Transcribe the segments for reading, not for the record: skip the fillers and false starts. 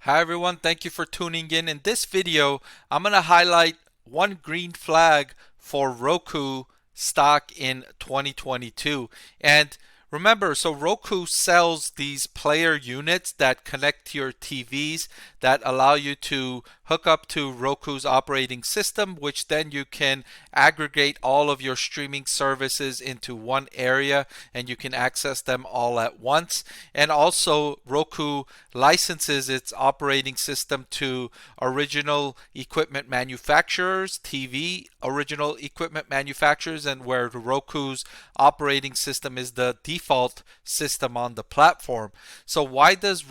Hi everyone, thank you for tuning in. In this video, I'm going to highlight one green flag for Roku stock in 2022. And remember, so Roku sells these player units that connect to your TVs that allow you to hook up to Roku's operating system, which then you can aggregate all of your streaming services into one area and you can access them all at once. And also, Roku licenses its operating system to original equipment manufacturers, TV original equipment manufacturers, and where Roku's operating system is the default system on the platform. So why is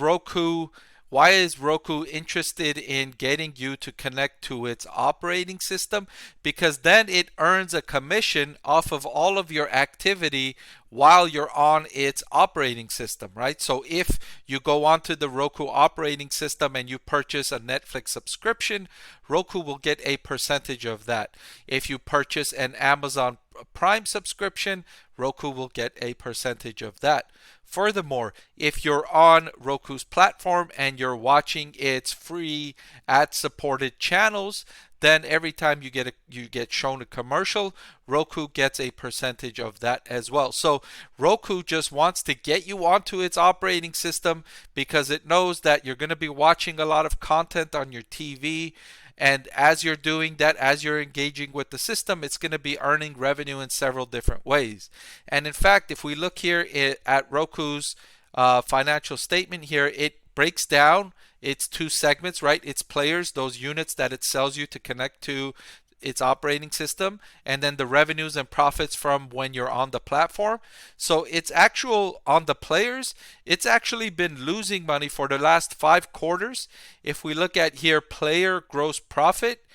Roku interested in getting you to connect to its operating system? Because then it earns a commission off of all of your activity while you're on its operating system, right? So if you go onto the Roku operating system and you purchase a Netflix subscription, Roku will get a percentage of that. If you purchase an Amazon Prime subscription, Roku will get a percentage of that. Furthermore, if you're on Roku's platform and you're watching its free ad-supported channels, then every time you get shown a commercial, Roku gets a percentage of that as well. So Roku just wants to get you onto its operating system because it knows that you're going to be watching a lot of content on your TV. And as you're doing that, as you're engaging with the system, it's going to be earning revenue in several different ways. And in fact, if we look here at Roku's financial statement here, it breaks down its two segments, right? Its players, those units that it sells you to connect to its operating system, and then the revenues and profits from when you're on the platform. So it's actual on the players, it's actually been losing money for the last 5 quarters. If we look at here, player gross profit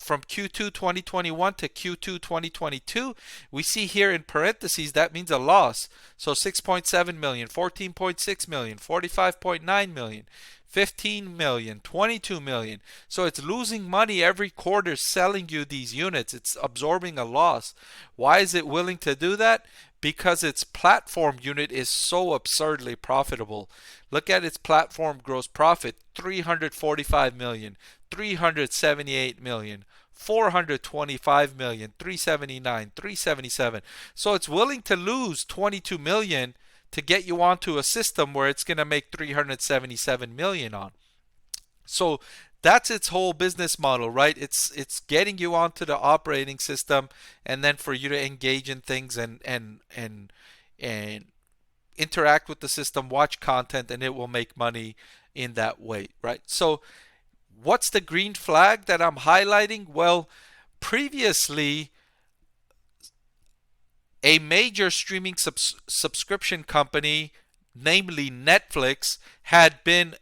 from Q2 2021 to Q2 2022, we see here in parentheses that means a loss. So 6.7 million, 14.6 million, 45.9 million, 15 million, 22 million. So it's losing money every quarter selling you these units. It's absorbing a loss. Why is it willing to do that? Because its platform unit is so absurdly profitable. Look at its platform gross profit, 345 million, 378 million, 425 million, 379, 377. So it's willing to lose 22 million to get you onto a system where it's going to make 377 million on. So that's its whole business model, right? It's getting you onto the operating system and then for you to engage in things and interact with the system, watch content, and it will make money in that way, right? So what's the green flag that I'm highlighting? Well, previously a major streaming subscription company, namely Netflix, had been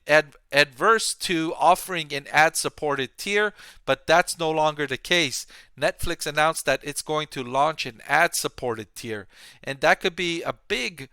adverse to offering an ad-supported tier, but that's no longer the case. Netflix announced that it's going to launch an ad-supported tier, and that could be a big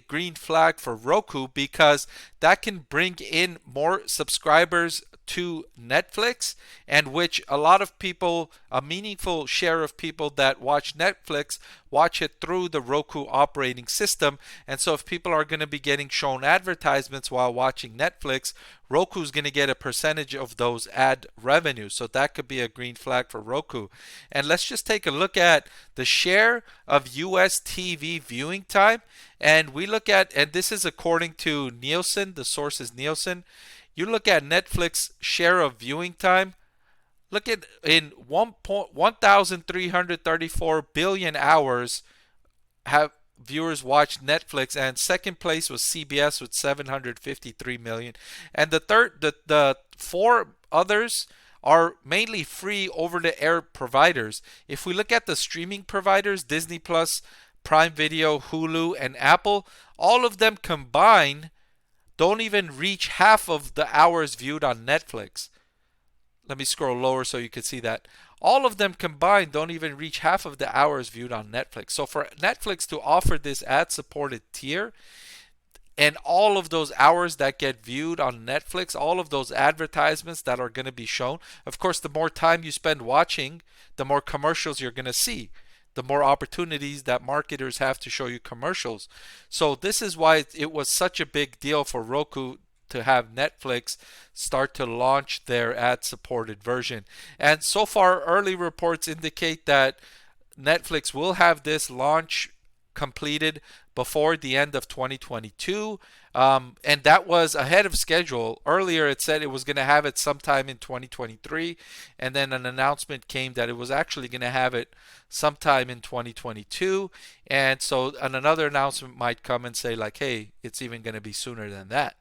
green flag for Roku because that can bring in more subscribers to Netflix, and which a lot of people, a meaningful share of people that watch Netflix, watch it through the Roku operating system. And so if people are going to be getting shown advertisements while watching Netflix, Roku's going to get a percentage of those ad revenues. So that could be a green flag for Roku. And let's just take a look at the share of US TV viewing time. And we look at, and this is according to Nielsen, the source is Nielsen. You look at Netflix share of viewing time. Look at in 1,334 billion hours have viewers watched Netflix, and second place was CBS with 753 million. And the four others are mainly free over-the-air providers. If we look at the streaming providers, Disney Plus, Prime Video, Hulu, and Apple, all of them combined don't even reach half of the hours viewed on Netflix. Let me scroll lower so you can see that. All of them combined don't even reach half of the hours viewed on Netflix. So for Netflix to offer this ad-supported tier and all of those hours that get viewed on Netflix, all of those advertisements that are going to be shown, of course, the more time you spend watching, the more commercials you're going to see, the more opportunities that marketers have to show you commercials. So this is why it was such a big deal for Roku to have Netflix start to launch their ad-supported version. And so far, early reports indicate that Netflix will have this launch completed before the end of 2022. And that was ahead of schedule. Earlier, it said it was going to have it sometime in 2023, and then an announcement came that it was actually going to have it sometime in 2022. And so another announcement might come and say, like, hey, it's even going to be sooner than that.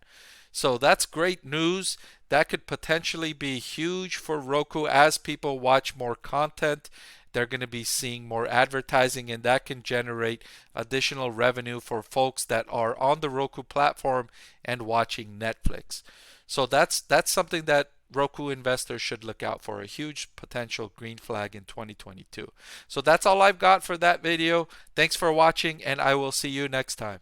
So that's great news. That could potentially be huge for Roku as people watch more content. They're going to be seeing more advertising, and that can generate additional revenue for folks that are on the Roku platform and watching Netflix. So that's something that Roku investors should look out for, a huge potential green flag in 2022. So that's all I've got for that video. Thanks for watching, and I will see you next time.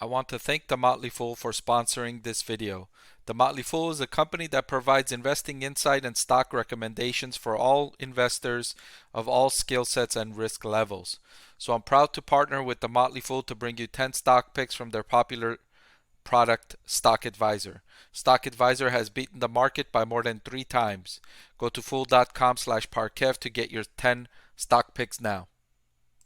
I want to thank the Motley Fool for sponsoring this video. The Motley Fool is a company that provides investing insight and stock recommendations for all investors of all skill sets and risk levels. So I'm proud to partner with the Motley Fool to bring you 10 stock picks from their popular product, Stock Advisor. Stock Advisor has beaten the market by more than 3 times. Go to fool.com/Parkev to get your 10 stock picks now.